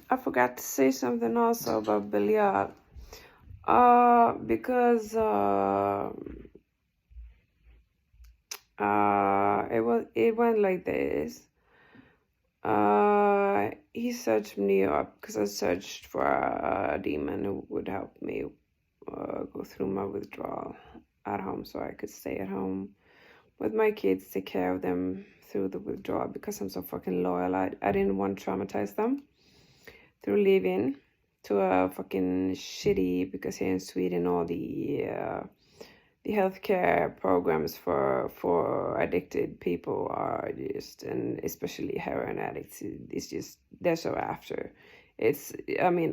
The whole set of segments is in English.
I forgot to say something also about Belial. Because it went like this. He searched me up because I searched for a demon who would help me go through my withdrawal at home, so I could stay at home with my kids, take care of them through the withdrawal, because I'm so fucking loyal. I didn't want to traumatize them through leaving to a fucking shitty, because here in Sweden all the healthcare programs for addicted people are just, and especially heroin addicts, it's just, they're so after. It's, I mean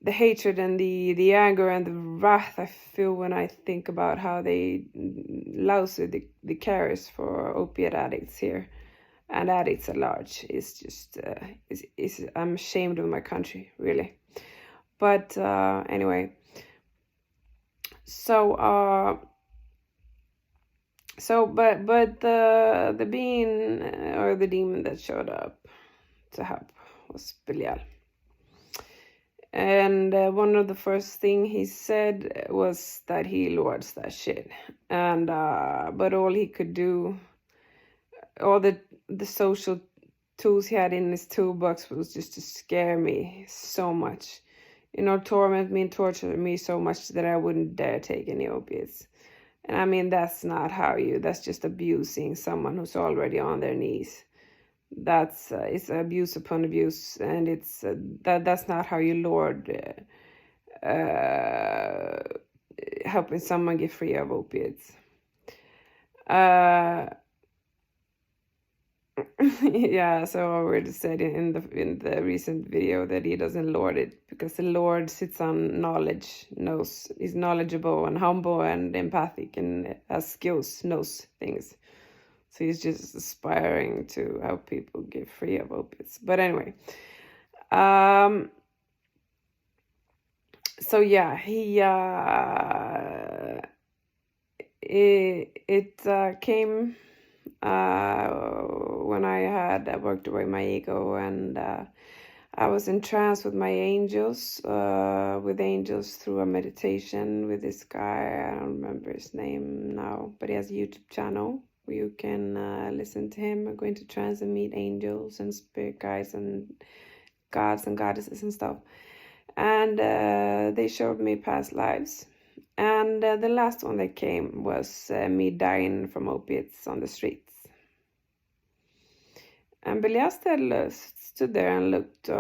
the hatred and the anger and the wrath I feel when I think about how they lousy the carers for opiate addicts here and addicts at large is just I'm ashamed of my country, really. But anyway, but the being or the demon that showed up to help was Belial. And one of the first thing he said was that he lords that shit. And but all he could do, all the social tools he had in his toolbox was just to scare me so much. Torment me and torture me so much that I wouldn't dare take any opiates. And I mean, that's not how that's just abusing someone who's already on their knees. That's it's abuse upon abuse, and it's that's not how you lord helping someone get free of opiates. Yeah, so I already said in the recent video that he doesn't lord it, because the Lord sits on knowledge, is knowledgeable and humble and empathic and has skills, knows things. So he's just aspiring to help people get free of opiates. But anyway, so yeah, he it came when I had worked away my ego, and I was in trance with my angels, through a meditation with this guy. I don't remember his name now, but he has a YouTube channel where you can listen to him, go into trance and meet angels and spirit guides and gods and goddesses and stuff. And they showed me past lives. And the last one that came was me dying from opiates on the streets. And Belial still stood there and looked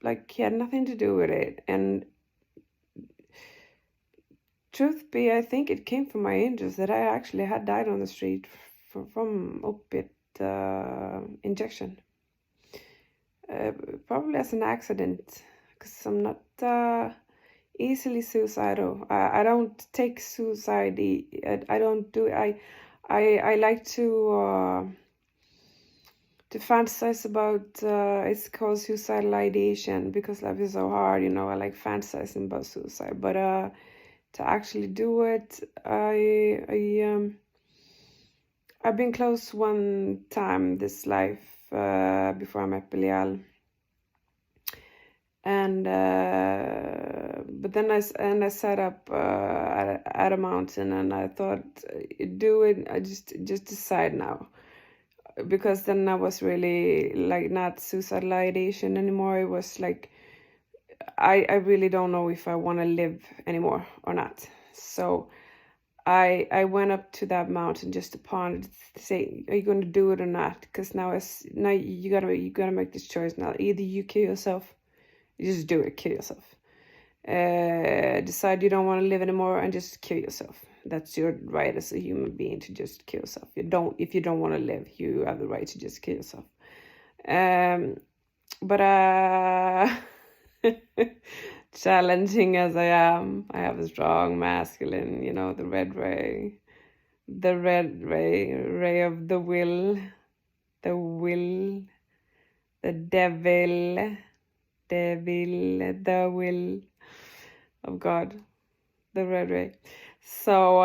like he had nothing to do with it. And truth be, I think it came from my angels that I actually had died on the street from opiate injection. Probably as an accident, because I'm not easily suicidal. I don't take suicide. I don't do it. I like to fantasize about it's called suicidal ideation, because life is so hard. I like fantasizing about suicide, but to actually do it, I've been close one time this life before I met Belial. And but then I sat up at a mountain, and I thought, do it. I just decide now, because then I was really like not suicidal ideation anymore. It was like I really don't know if I want to live anymore or not. So I went up to that mountain just to ponder, to say, are you going to do it or not? Because now you gotta make this choice now. Either you kill yourself, you just do it, kill yourself. Decide you don't want to live anymore and just kill yourself. That's your right as a human being, to just kill yourself. If you don't want to live, you have the right to just kill yourself. But challenging as I am, I have a strong masculine, the red ray of the will, the devil, the will of God, the red ray. So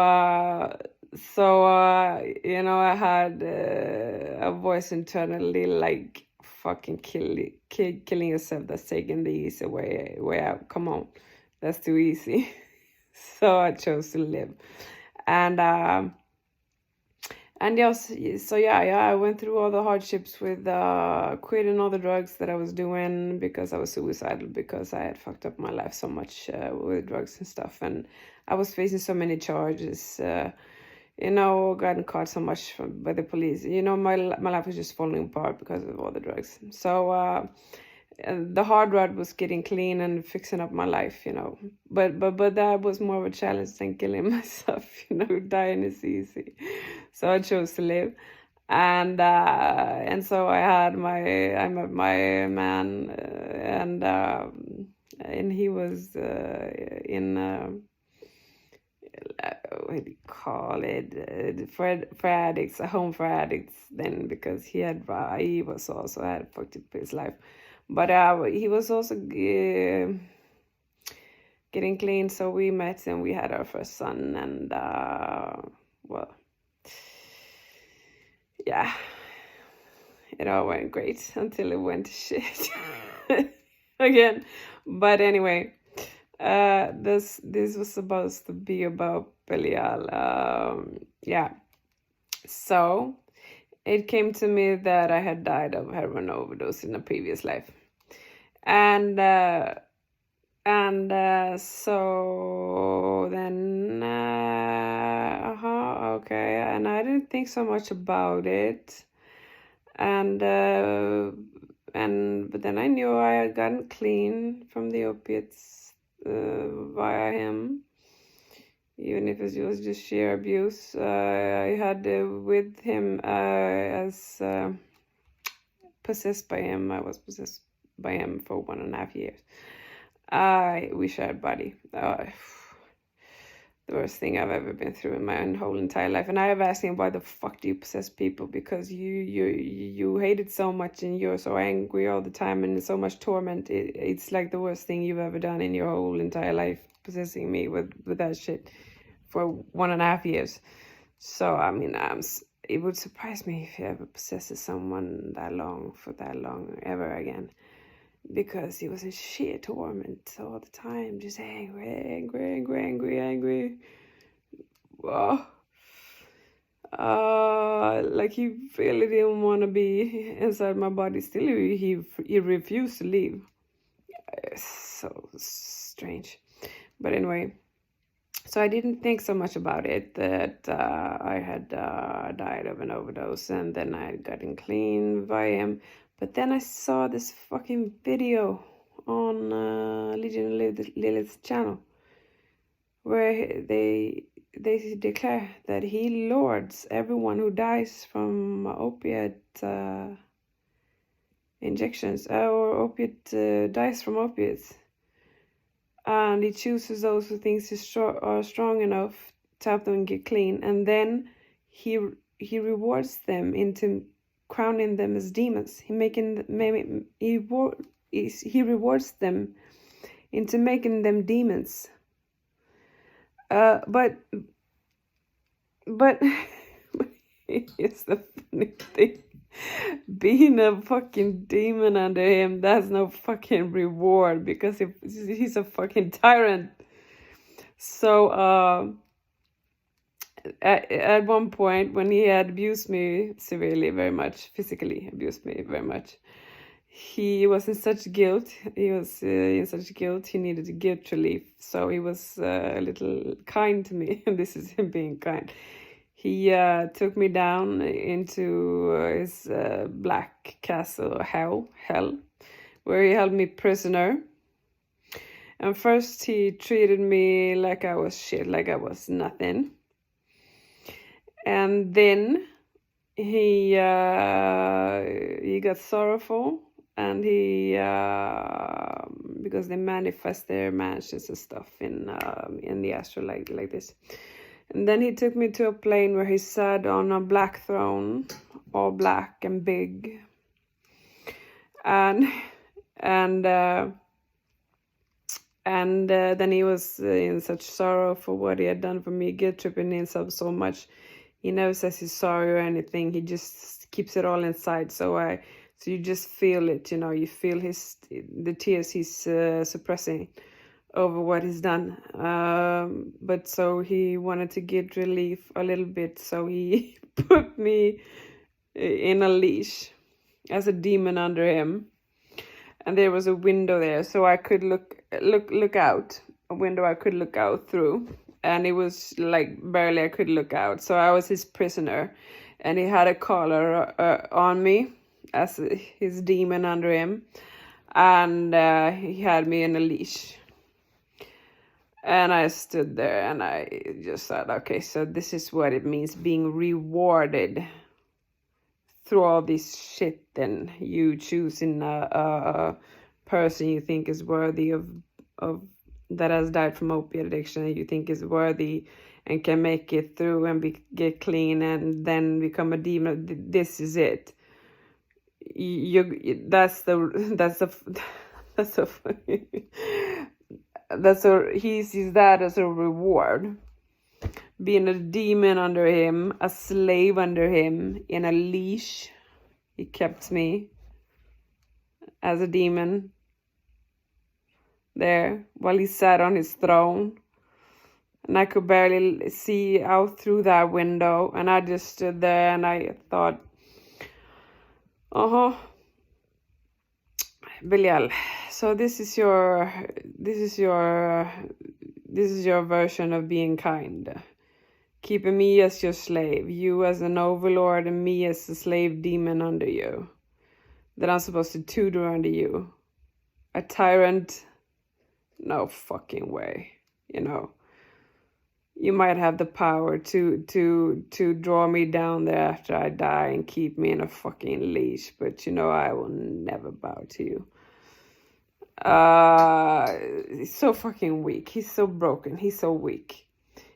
So, you know, I had a voice internally like, fucking killing yourself. That's taking the easy way out. Come on, that's too easy. So I chose to live, and yes, so yeah, I went through all the hardships with quitting all the drugs that I was doing because I was suicidal, because I had fucked up my life so much with drugs and stuff, and I was facing so many charges. You know, gotten caught so much by the police. You know, my life was just falling apart because of all the drugs. So the hard road was getting clean and fixing up my life, you know. But that was more of a challenge than killing myself. You know, dying is easy. So I chose to live, and so I met my man, and he was in. What do you call it, for addicts, a home for addicts then, because he was also had fucked up his life, but he was also getting clean. So we met and we had our first son, and well, yeah, it all went great until it went to shit again. But anyway, this was supposed to be about Belial. Yeah, so it came to me that I had died of heroin overdose in a previous life, and so then okay, and I didn't think so much about it, and but then I knew I had gotten clean from the opiates via him, even if it was just sheer abuse. I had with him as possessed by him. I was possessed by him for 1.5 years. We shared body. The worst thing I've ever been through in my whole entire life. And I have asked him, why the fuck do you possess people? Because you hate it so much and you're so angry all the time and so much torment. It's like the worst thing you've ever done in your whole entire life, possessing me with that shit for 1.5 years. So, I mean, it would surprise me if he ever possesses someone for that long ever again. Because he was in sheer torment all the time, just angry. Oh. Like he really didn't want to be inside my body. Still, he refused to leave. So strange. But anyway, so I didn't think so much about it, that I had died of an overdose, and then I had gotten clean by him. But then I saw this fucking video on Belial and Lilith's channel, where they declare that he lords everyone who dies from opiate injections, or opiate dies from opiates. And he chooses those who thinks are strong enough to help them get clean, and then he rewards them into crowning them as demons. He rewards them into making them demons. But here's the funny thing. Being a fucking demon under him, that's no fucking reward, because he's a fucking tyrant. So at one point, when he had abused me severely, very much, physically abused me very much, he was in such guilt. He needed guilt relief. So he was a little kind to me. And this is him being kind. He took me down into his black castle, hell, where he held me prisoner. And first he treated me like I was shit, like I was nothing. And then he got sorrowful, and he because they manifest their mansions and stuff in the astral like this. And then he took me to a plane where he sat on a black throne, all black and big. And then he was in such sorrow for what he had done for me, guilt tripping himself so much. he never says he's sorry or anything. He just keeps it all inside. So you just feel it, you know. You feel the tears he's suppressing over what he's done. But so he wanted to get relief a little bit, so he put me in a leash as a demon under him, and there was a window there, so I could look out. A window I could look out through, and it was like barely I could look out. So I was his prisoner, and he had a collar on me as his demon under him, and he had me in a leash. And I stood there and I just thought, okay, so this is what it means being rewarded through all this shit. Then you choosing a person you think is worthy of that has died from opiate addiction, and you think is worthy and can make it through and get clean and then become a demon. This is it. He sees that as a reward. Being a demon under him, a slave under him, in a leash. He kept me as a demon there while he sat on his throne. And I could barely see out through that window. And I just stood there and I thought, Belial, so this is your version of being kind. Keeping me as your slave, you as an overlord and me as a slave demon under you. That I'm supposed to tutor under you. A tyrant? No fucking way. You know. You might have the power to draw me down there after I die and keep me in a fucking leash, but you know I will never bow to you. He's so fucking weak. He's so broken. He's so weak.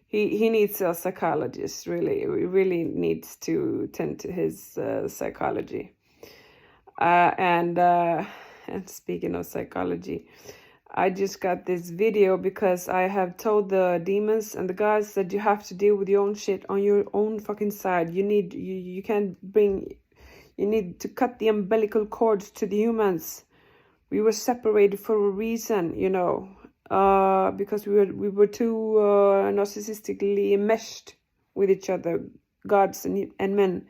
He needs a psychologist. Really, he really needs to tend to his psychology. And speaking of psychology, I just got this video because I have told the demons and the gods that you have to deal with your own shit on your own fucking side. You need you need to cut the umbilical cords to the humans. We were separated for a reason, you know, because we were too narcissistically enmeshed with each other, gods and men,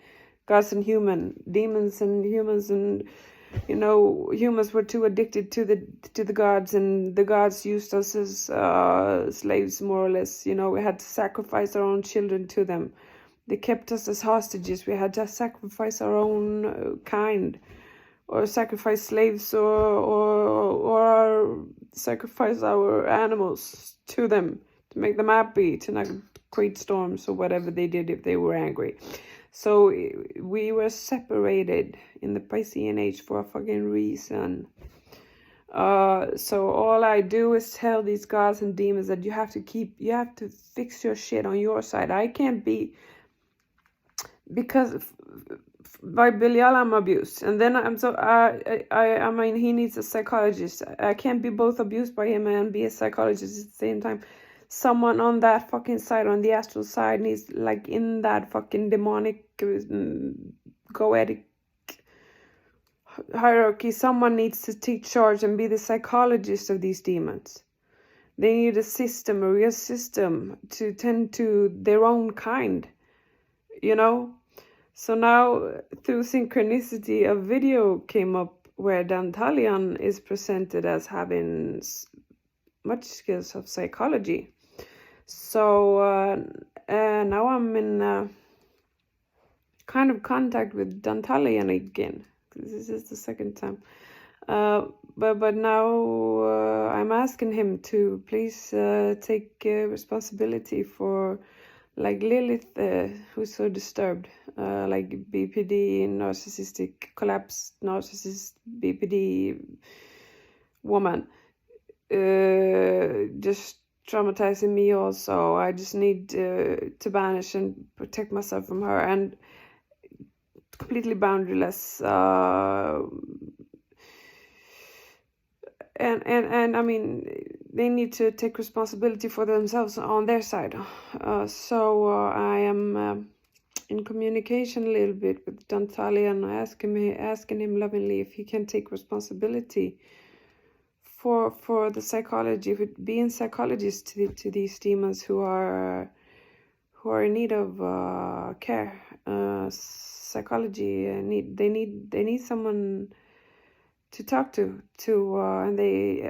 gods and demons and humans, and you know, humans were too addicted to the gods, and the gods used us as slaves, more or less. You know, we had to sacrifice our own children to them. They kept us as hostages. We had to sacrifice our own kind, or sacrifice slaves, or sacrifice our animals to them to make them happy, to not create storms or whatever they did if they were angry. So we were separated in the Piscean age for a fucking reason. So all I do is tell these gods and demons that you have to fix your shit on your side. I can't be, because by Belial I'm abused, and then I mean he needs a psychologist. I can't be both abused by him and be a psychologist at the same time. Someone on that fucking side, on the astral side, needs, like, in that fucking demonic Goetic hierarchy, someone needs to take charge and be the psychologist of these demons. They need a system, a real system, to tend to their own kind, you know? So now, through synchronicity, a video came up where Dantalion is presented as having much skills of psychology. So now I'm in kind of contact with Dantalion again. This is the second time. But now I'm asking him to please take responsibility for, like, Lilith, who's so disturbed, like BPD, narcissistic, collapsed narcissist BPD woman, just traumatizing me also. I just need to banish and protect myself from her, and completely boundaryless. And I mean, they need to take responsibility for themselves on their side. So I am in communication a little bit with Dantalion, asking him lovingly if he can take responsibility for the psychology, being psychologist to these demons who are in need of care, psychology. They need someone to talk to, and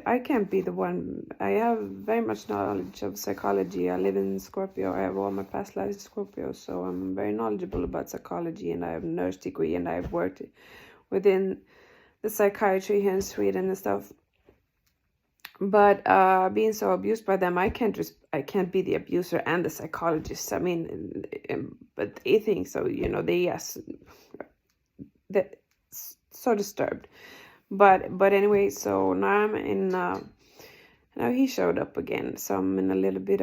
I can't be the one. I have very much knowledge of psychology. I live in Scorpio. I have all my past lives in Scorpio, so I'm very knowledgeable about psychology, and I have a nurse degree, and I've worked within the psychiatry here in Sweden and stuff. But being so abused by them, I can't be the abuser and the psychologist. I mean, but they think so, you know. They're so disturbed. But anyway, so now I'm in. Now he showed up again, so I'm in a little bit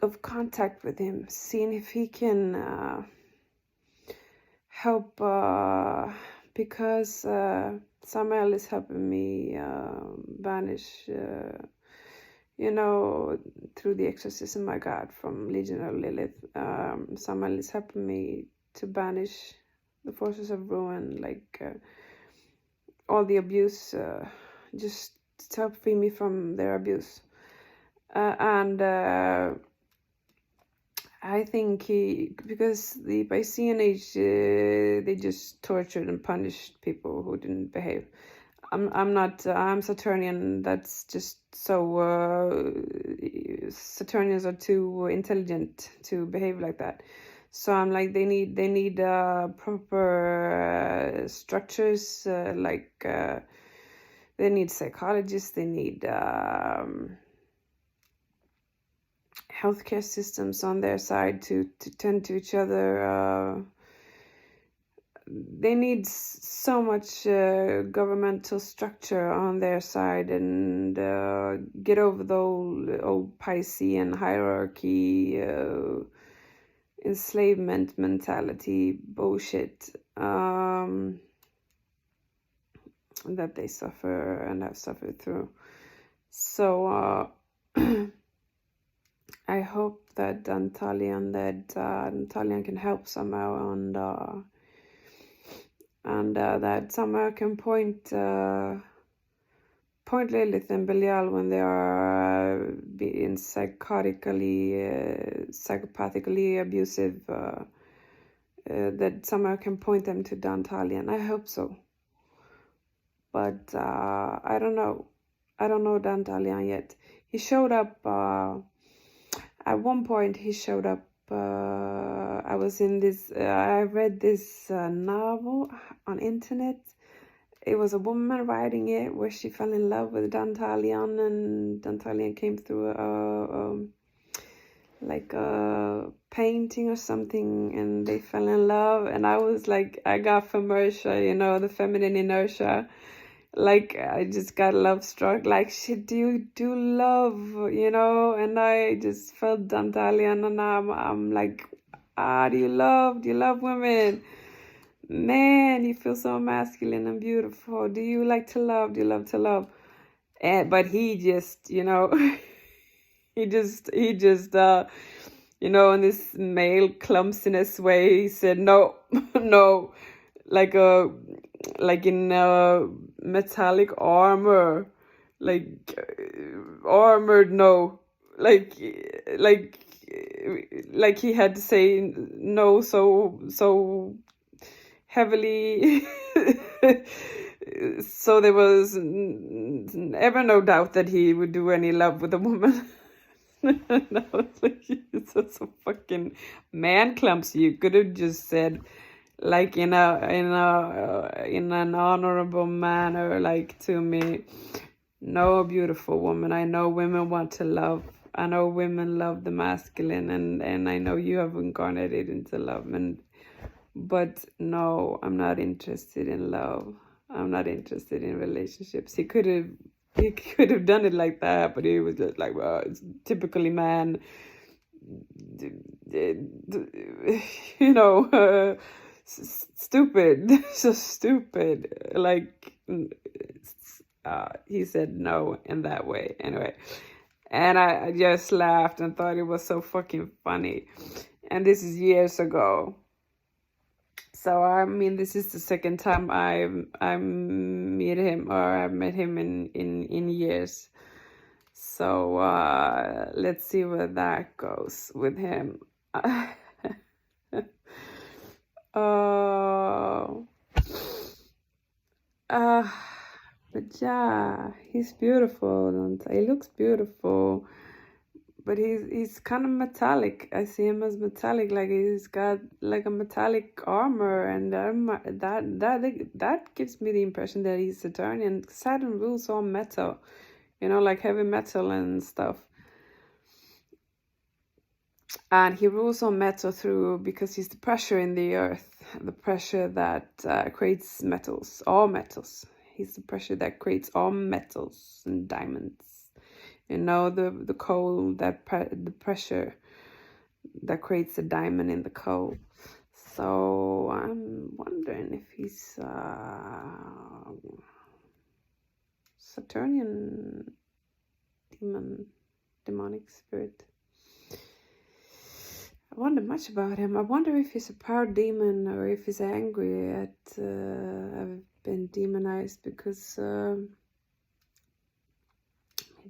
of contact with him, seeing if he can help. Because Samael is helping me banish, you know, through the exorcism I got from Legion of Lilith. Samael is helping me to banish the forces of ruin, like all the abuse, just to help free me from their abuse. And I think because the by CNH, they just tortured and punished people who didn't behave. I'm Saturnian. That's just so, Saturnians are too intelligent to behave like that. So I'm like, they need proper structures, like they need psychologists, they need healthcare systems on their side to tend to each other. They need so much governmental structure on their side, and get over the old Piscean hierarchy, enslavement mentality bullshit that they suffer and have suffered through. So I hope that Dantalion can help somehow, and that somehow can point Lilith and Belial when they are being psychopathically abusive, that somehow can point them to Dantalion. I hope so. But I don't know. I don't know Dantalion yet. He showed up, at one point he showed up, I was in this, I read this novel on internet. It was a woman writing it where she fell in love with Dantalion, and Dantalion came through like a painting or something, and they fell in love. And I was like, I got inertia, you know, the feminine inertia. Like, I just got love struck. Like, shit, do you do love, you know? And I just felt Dantalion, and I'm like, do you love women? Man, you feel so masculine and beautiful. Do you like to love? Do you love to love? But he just, you know, he just, you know, in this male clumsiness way, he said, no, no, like in metallic armor, like armored, no, like he had to say no so heavily. So there was ever no doubt that he would do any love with a woman. And I was like, it's so fucking man clumsy. You could have just said, like, in an honorable manner, like, to me, no, beautiful woman, I know women want to love. I know women love the masculine, and I know you have incarnated into love, but no, I'm not interested in love. I'm not interested in relationships. He could have done it like that, but he was just like, well, it's typically man, you know, stupid, so stupid. Like, he said no in that way. Anyway, and I just laughed and thought it was so fucking funny. and this is years ago. So I mean, this is the second time I meet him, or I've met him in years. So let's see where that goes with him. Oh, but yeah, he's beautiful and he looks beautiful. But he's kind of metallic. I see him as metallic, like he's got like a metallic armor, and that gives me the impression that he's Saturnian. Saturn rules all metal, you know, like heavy metal and stuff. And he rules on metal through, because he's the pressure in the earth, the pressure that creates metals, all metals. He's the pressure that creates all metals and diamonds. You know, the coal, the pressure that creates a diamond in the coal. So I'm wondering if he's Saturnian demonic spirit. I wonder much about him. I wonder if he's a proud demon or if he's angry at I've been demonized, because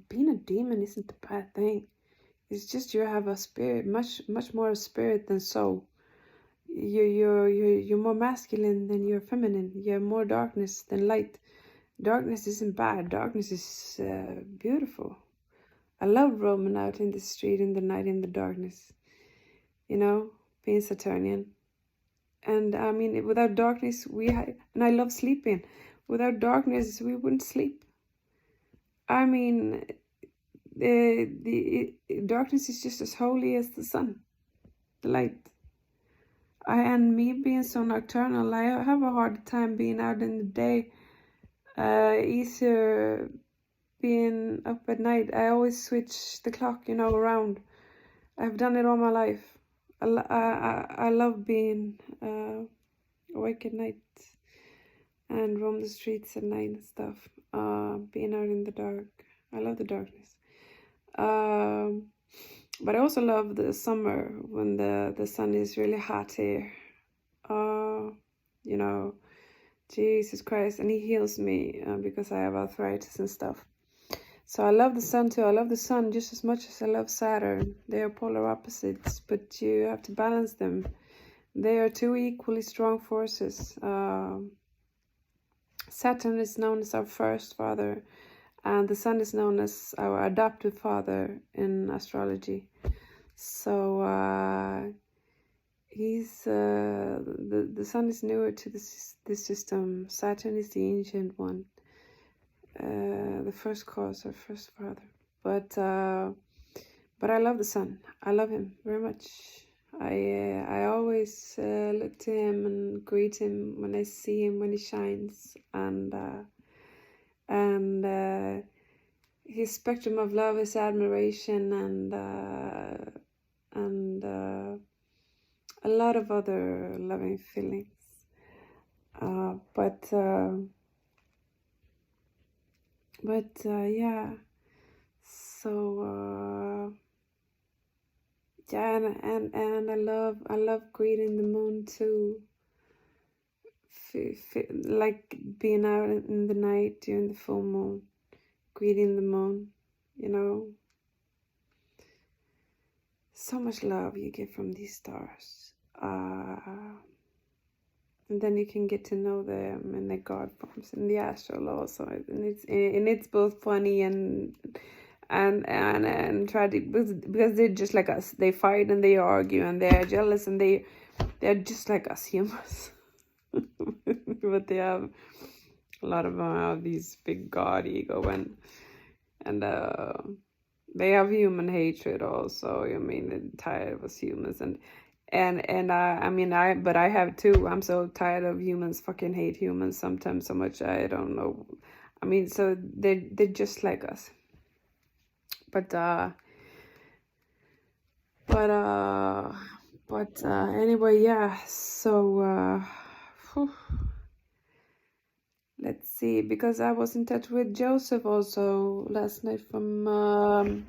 being a demon isn't a bad thing. It's just you have a spirit, much more a spirit than soul. You're more masculine than you're feminine. You have more darkness than light. Darkness isn't bad. Darkness is beautiful. I love roaming out in the street in the night in the darkness. You know, being Saturnian. And I mean, without darkness, and I love sleeping. Without darkness, we wouldn't sleep. I mean, the darkness is just as holy as the sun, the light. And me being so nocturnal, I have a hard time being out in the day. Easier being up at night. I always switch the clock, you know, around. I've done it all my life. I love being awake at night and roam the streets at night and stuff. Being out in the dark. I love the darkness. But I also love the summer when the sun is really hot here. You know, Jesus Christ, and he heals me because I have arthritis and stuff. So I love the sun too. I love the sun just as much as I love Saturn. They are polar opposites, but you have to balance them. They are two equally strong forces. Saturn is known as our first father, and the sun is known as our adoptive father in astrology. So he's the sun is newer to this system. Saturn is the ancient one. The first cause, our first father. But I love the sun. I love him very much. I always look to him and greet him when I see him, when he shines, and his spectrum of love is admiration and a lot of other loving feelings. But yeah, so yeah, and I love greeting the moon too. Like being out in the night during the full moon, greeting the moon, you know. So much love you get from these stars. And then you can get to know them and their god forms and the astral also, and it's both funny and tragic, because they're just like us. They fight and they argue and they're jealous and they're just like us humans. But they have a lot of these big god ego, and they have human hatred also. I mean, they're tired of us humans, and I mean, but I have too. I'm so tired of humans fucking hate humans sometimes so much. I don't know. I mean, so they're just like us. But anyway, yeah. So let's see, because I was in touch with Joseph also last night from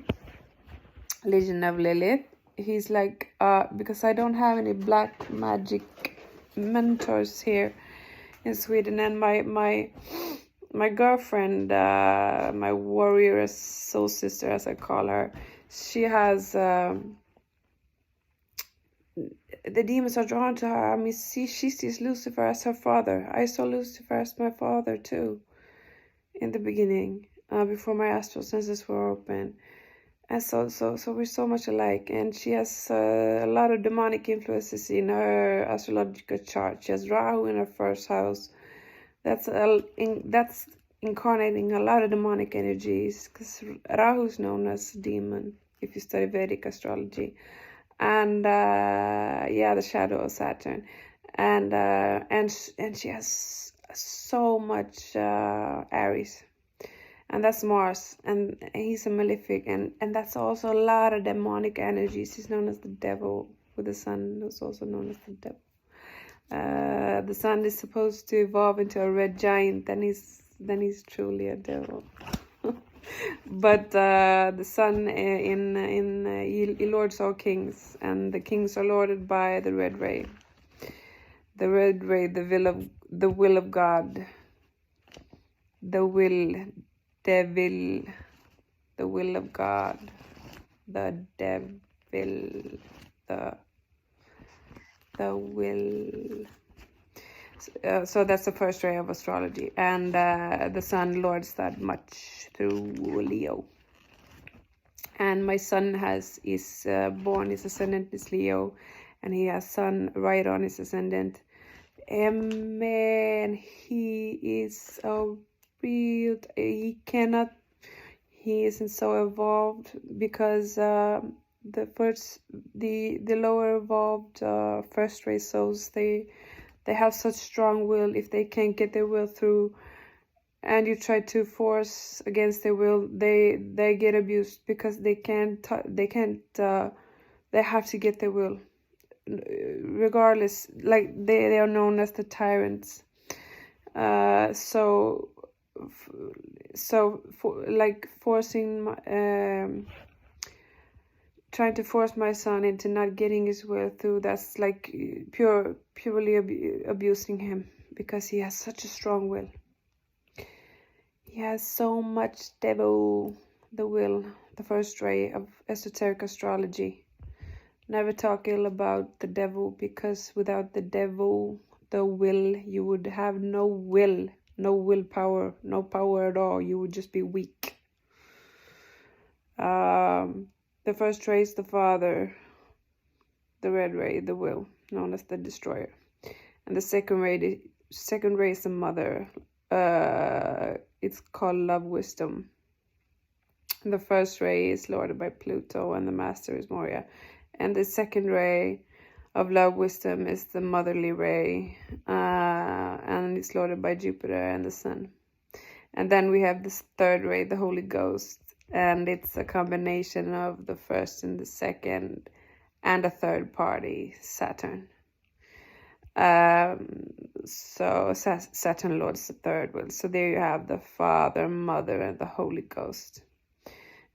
Legion of Lilith. he's like, because I don't have any black magic mentors here in Sweden, and my girlfriend, my warrior soul sister, as I call her, she has the demons are drawn to her. I mean, she sees Lucifer as her father. I saw Lucifer as my father too in the beginning, before my astral senses were open. And so we're so much alike. And she has a lot of demonic influences in her astrological chart. She has Rahu in her first house. That's incarnating a lot of demonic energies, because Rahu is known as demon if you study Vedic astrology. And yeah, the shadow of Saturn. And she has so much Aries. And that's Mars, and he's a malefic, and that's also a lot of demonic energies. He's known as the devil, with the sun, who's also known as the devil. The sun is supposed to evolve into a red giant, then he's truly a devil. But the sun he lords all kings, and the kings are lorded by the red ray. The red ray, the will of God, the will. Devil, the will of God, the devil, the will. So that's the first ray of astrology, and the sun lords that much through Leo. And my son is born, his ascendant is Leo, and he has sun right on his ascendant. Man, he is a real, he isn't so evolved, because the lower evolved first ray souls, they have such strong will. If they can't get their will through and you try to force against their will, they get abused, because they have to get their will regardless. Like they are known as the tyrants. Trying to force my son into not getting his will through, that's like purely abusing him, because he has such a strong will. He has so much devil, the will, the first ray of esoteric astrology. Never talk ill about the devil, because without the devil, the will, you would have no will. No willpower, no power at all. You would just be weak. The first ray is the father. The red ray, the will, known as the destroyer. And the second ray is the mother. It's called love wisdom. And the first ray is lorded by Pluto, and the master is Moria. And the second ray of love wisdom is the motherly ray, and it's lorded by Jupiter and the sun. And then we have this third ray, the Holy Ghost, and it's a combination of the first and the second and a third party, Saturn. So Saturn lords the third will. So there you have the Father, Mother, and the Holy Ghost.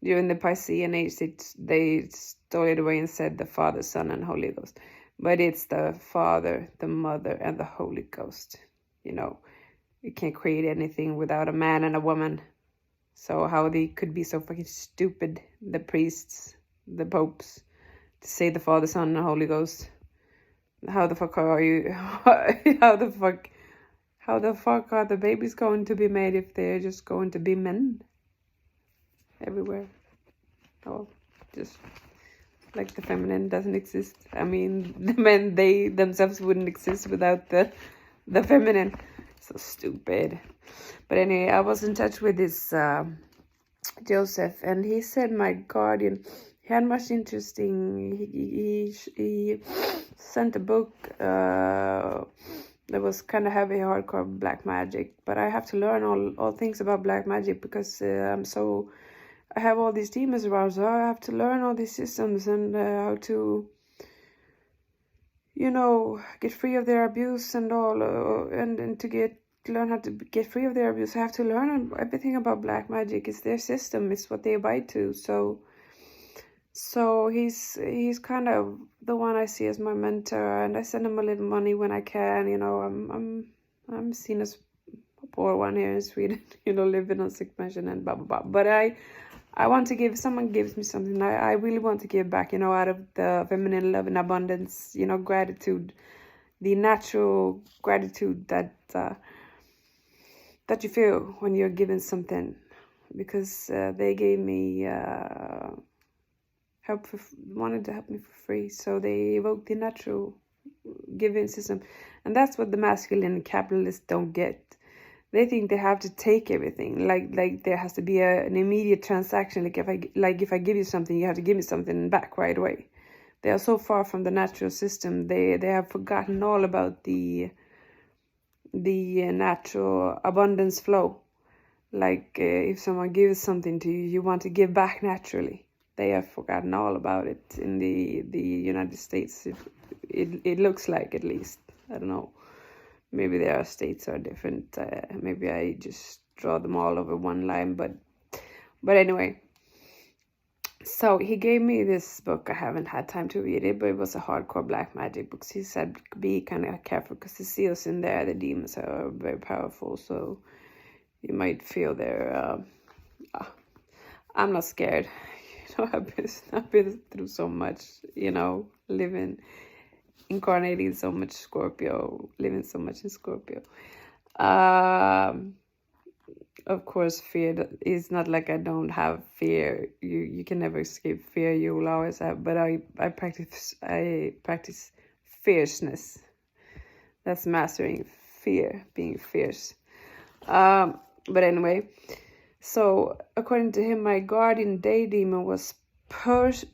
During the Piscean age, they stole it away and said the Father, Son, and Holy Ghost. But it's the Father, the Mother, and the Holy Ghost. You know, you can't create anything without a man and a woman. So how they could be so fucking stupid, the priests, the popes, to say the Father, Son, and the Holy Ghost. How the fuck are you? How the fuck are the babies going to be made if they're just going to be men everywhere? Oh, just like the feminine doesn't exist. I mean, the men, they themselves wouldn't exist without the feminine. So stupid. But anyway, I was in touch with this Joseph, and he said my guardian, he had much interesting. He sent a book that was kind of heavy, hardcore black magic. But I have to learn all things about black magic, because I have all these demons around, so I have to learn all these systems and how to, you know, get free of their abuse and all, and to learn how to get free of their abuse. I have to learn everything about black magic. It's their system. It's what they abide to. So So he's kind of the one I see as my mentor, and I send him a little money when I can. You know, I'm seen as a poor one here in Sweden, you know, living on sick pension and blah blah blah. But I want to give, if someone gives me something, I really want to give back, you know, out of the feminine love and abundance, you know, gratitude, the natural gratitude that that you feel when you're given something, because they gave me wanted to help me for free, so they evoked the natural giving system, and that's what the masculine capitalists don't get. They think they have to take everything, like there has to be an immediate transaction. Like if I give you something, you have to give me something back right away. They are so far from the natural system. They have forgotten all about the natural abundance flow. Like if someone gives something to you, you want to give back naturally. They have forgotten all about it in the United States. It looks like, at least. I don't know. Maybe their states are different. Maybe I just draw them all over one line. But anyway. So he gave me this book. I haven't had time to read it, but it was a hardcore black magic book. He said, be kind of careful because the seals in there, the demons are very powerful. So you might feel their... I'm not scared. You know, I've been through so much, you know, incarnating so much Scorpio, living so much in Scorpio. Of course, fear is not like I don't have fear. You can never escape fear. You will always have. But I practice fierceness. That's mastering fear, being fierce. But anyway, so according to him, my guardian day demon was person,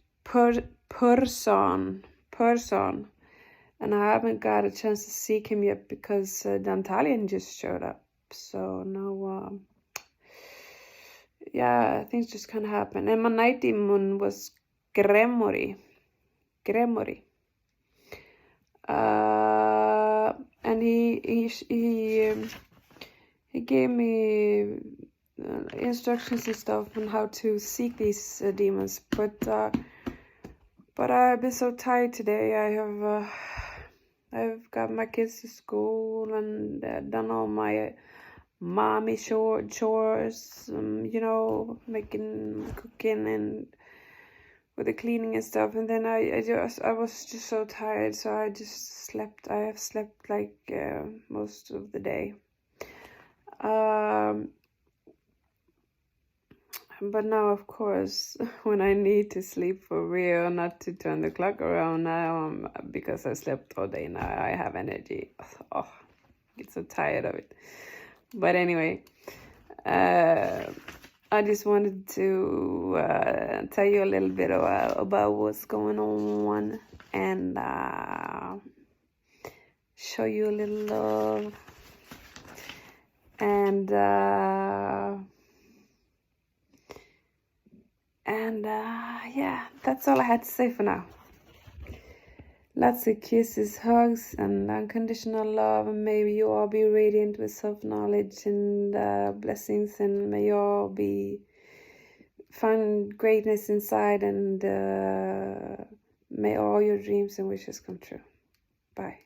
and I haven't got a chance to seek him yet because Dantalion just showed up. So no. Yeah, things just kind of happen. And my night demon was Gremory. And he gave me instructions and stuff on how to seek these demons. But I've been so tired today. I've got my kids to school and done all my mommy chores, you know, cooking and with the cleaning and stuff. And then I was just so tired, so I just slept. I have slept like most of the day. But now, of course, when I need to sleep for real, not to turn the clock around now, because I slept all day now, I have energy. Oh, I get so tired of it. But anyway, I just wanted to tell you a little bit about what's going on and show you a little love. And yeah, that's all I had to say for now. Lots of kisses, hugs, and unconditional love, and may you all be radiant with self-knowledge and blessings, and may you all find greatness inside, and may all your dreams and wishes come true. Bye.